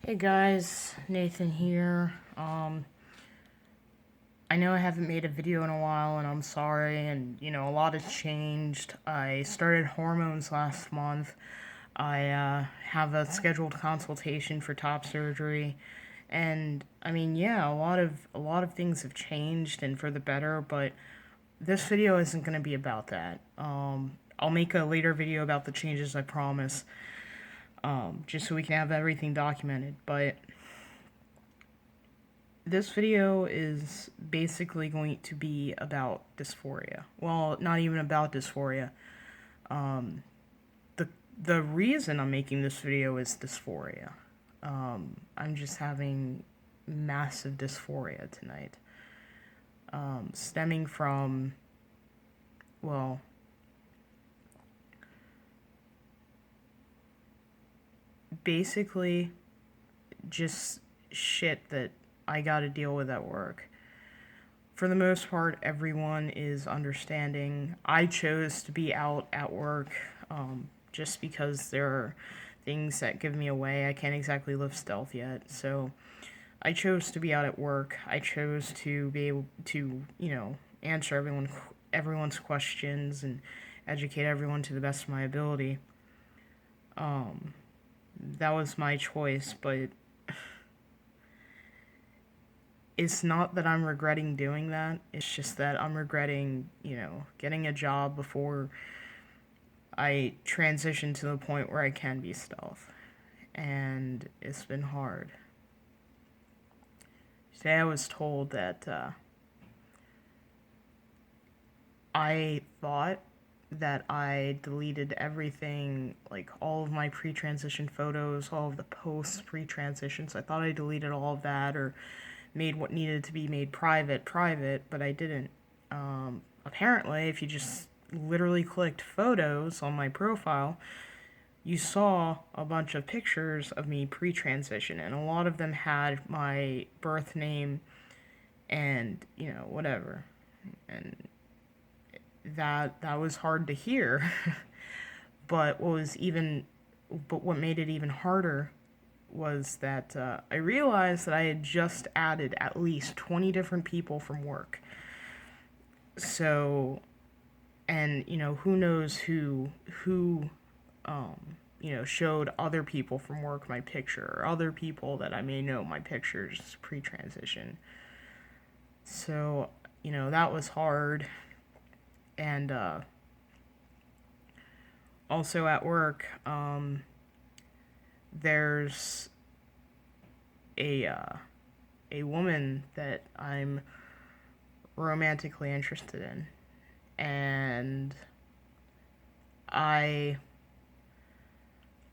Hey guys, Nathan here. I know I haven't made a video in a while and I'm sorry, and a lot has changed. I started hormones last month. I have a scheduled consultation for top surgery, and I mean, yeah, a lot of things have changed and for the better, but this video isn't going to be about that. I'll make a later video about the changes, I promise. Just so we can have everything documented, but this video is basically going to be about dysphoria. Well, not even about dysphoria. Um, the reason I'm making this video is dysphoria. I'm just having massive dysphoria tonight. Stemming from, well, basically just shit that I gotta deal with at work. For the most part, everyone is understanding. I chose to be out at work just because there are things that give me away. I can't exactly live stealth yet, so I chose to be out at work. I chose to be able to, answer everyone's questions and educate everyone to the best of my ability. That was my choice, but it's not that I'm regretting doing that. It's just that I'm regretting, getting a job before I transition to the point where I can be stealth. And it's been hard. Today I was told that I thought that I deleted everything, like all of my pre-transition photos, all of the posts pre-transition. So I thought I deleted all of that or made what needed to be made private, but I didn't. Apparently, if you just literally clicked photos on my profile, you saw a bunch of pictures of me pre-transition, and a lot of them had my birth name and, whatever. And that was hard to hear. But what made it even harder was that I realized that I had just added at least 20 different people from work. So, and who knows who showed other people from work my picture, or other people that I may know my pictures pre-transition. So, that was hard. And also at work, there's a woman that I'm romantically interested in, and I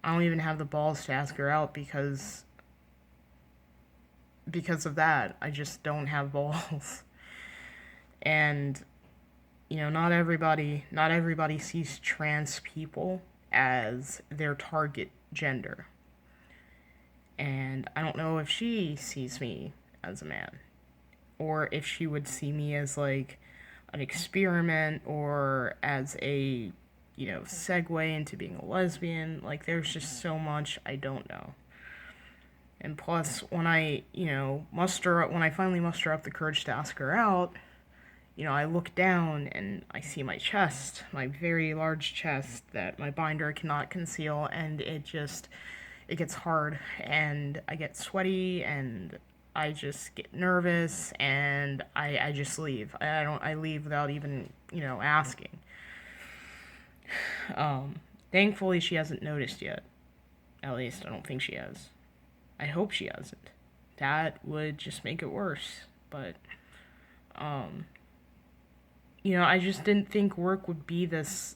don't even have the balls to ask her out because of that. I just don't have balls. And not everybody sees trans people as their target gender. And I don't know if she sees me as a man, or if she would see me as like an experiment, or as a segue into being a lesbian. Like, there's just so much I don't know. And plus, when I finally muster up the courage to ask her out, I look down and I see my chest, my very large chest that my binder cannot conceal, and it gets hard, and I get sweaty, and I just get nervous, and I just leave. I leave without even, asking. Thankfully she hasn't noticed yet. At least I don't think she has. I hope she hasn't. That would just make it worse. But I just didn't think work would be this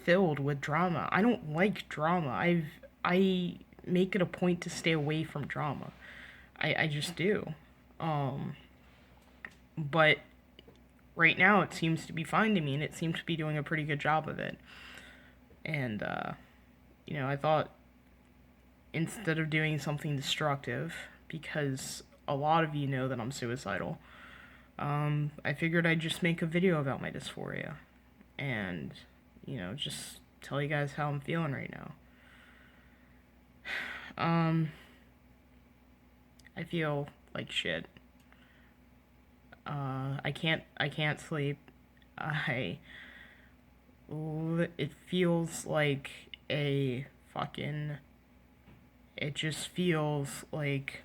filled with drama. I don't like drama. I make it a point to stay away from drama. I just do. But right now it seems to be finding me, and it seems to be doing a pretty good job of it. And I thought, instead of doing something destructive, because a lot of you know that I'm suicidal, I figured I'd just make a video about my dysphoria and, just tell you guys how I'm feeling right now. Um, I feel like shit. I can't sleep. I, it feels like a fucking, it just feels like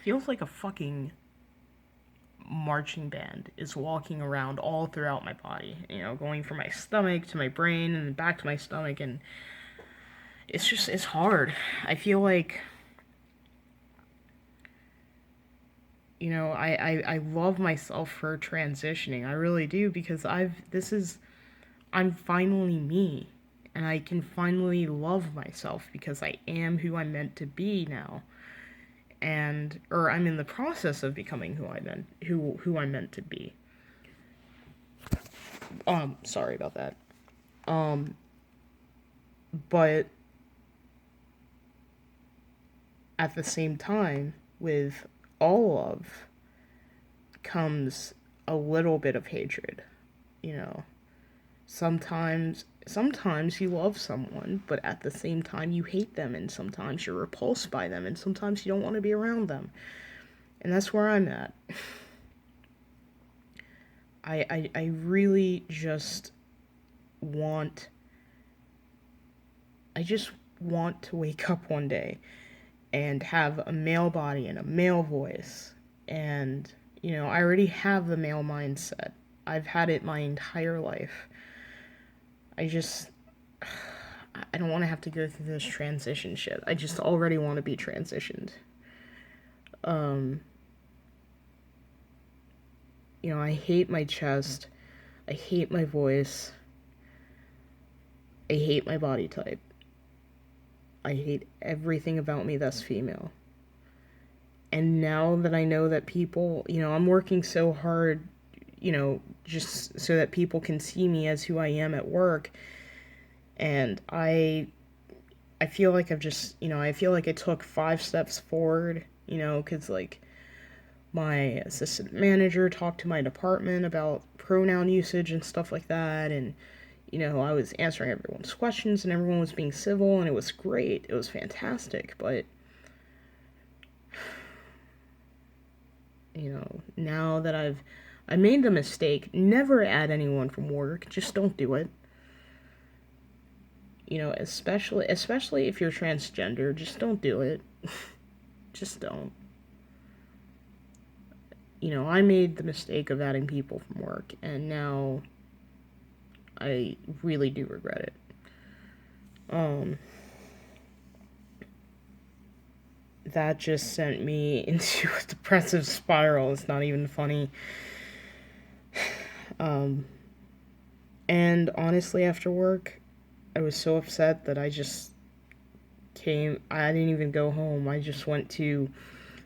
a fucking marching band is walking around all throughout my body, going from my stomach to my brain and then back to my stomach, and it's hard. I feel like, I love myself for transitioning. I really do, because I'm finally me, and I can finally love myself because I am who I'm meant to be now. Or I'm in the process of becoming who I'm meant to be. Sorry about that. Um, but at the same time, with all love comes a little bit of hatred. You know, sometimes you love someone, but at the same time you hate them, and sometimes you're repulsed by them, and sometimes you don't want to be around them. And that's where I'm at. I really just want I just want to wake up one day and have a male body and a male voice. And, I already have the male mindset. I've had it my entire life. I just, I don't want to have to go through this transition shit. I just already want to be transitioned. Um, I hate my chest. I hate my voice. I hate my body type. I hate everything about me that's female. And now that I know that people, I'm working so hard, just so that people can see me as who I am at work. And I feel like I feel like I took 5 steps forward, because, like, my assistant manager talked to my department about pronoun usage and stuff like that. And, I was answering everyone's questions and everyone was being civil, and it was great. It was fantastic. But, now that I made the mistake, never add anyone from work. Just don't do it. Especially if you're transgender, just don't do it. Just don't. I made the mistake of adding people from work, and now I really do regret it. That just sent me into a depressive spiral. It's not even funny. And honestly, after work, I was so upset that I didn't even go home. I just went to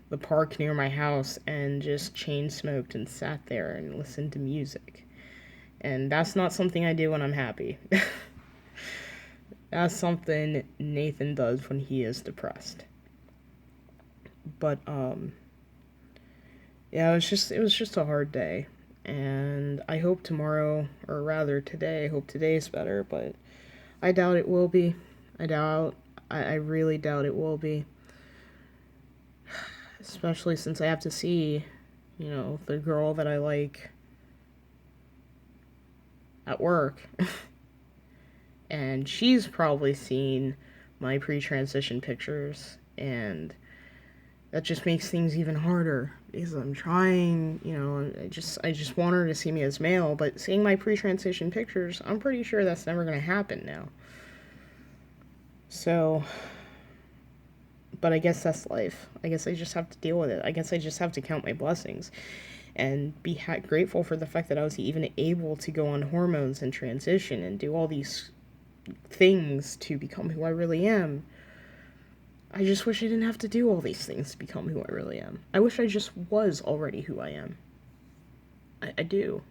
the park near my house and just chain smoked and sat there and listened to music. And that's not something I do when I'm happy. That's something Nathan does when he is depressed. But yeah, it was just a hard day. And I hope tomorrow, or rather today, I hope today is better, but I doubt it will be. I really doubt it will be. Especially since I have to see, the girl that I like at work. And she's probably seen my pre-transition pictures, and that just makes things even harder, because I'm trying, I just want her to see me as male, but seeing my pre-transition pictures, I'm pretty sure that's never going to happen now. So, but I guess that's life. I guess I just have to deal with it. I guess I just have to count my blessings and be grateful for the fact that I was even able to go on hormones and transition and do all these things to become who I really am. I just wish I didn't have to do all these things to become who I really am. I wish I just was already who I am. I do.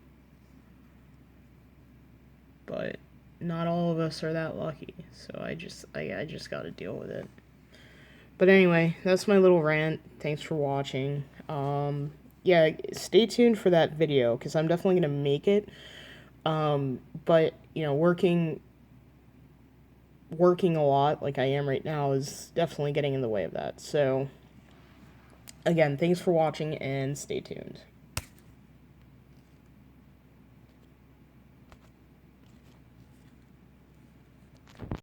But not all of us are that lucky, so I just gotta deal with it. But anyway, that's my little rant. Thanks for watching. Yeah, stay tuned for that video, because I'm definitely gonna make it. But, working working a lot like I am right now is definitely getting in the way of that. So, again, thanks for watching and stay tuned.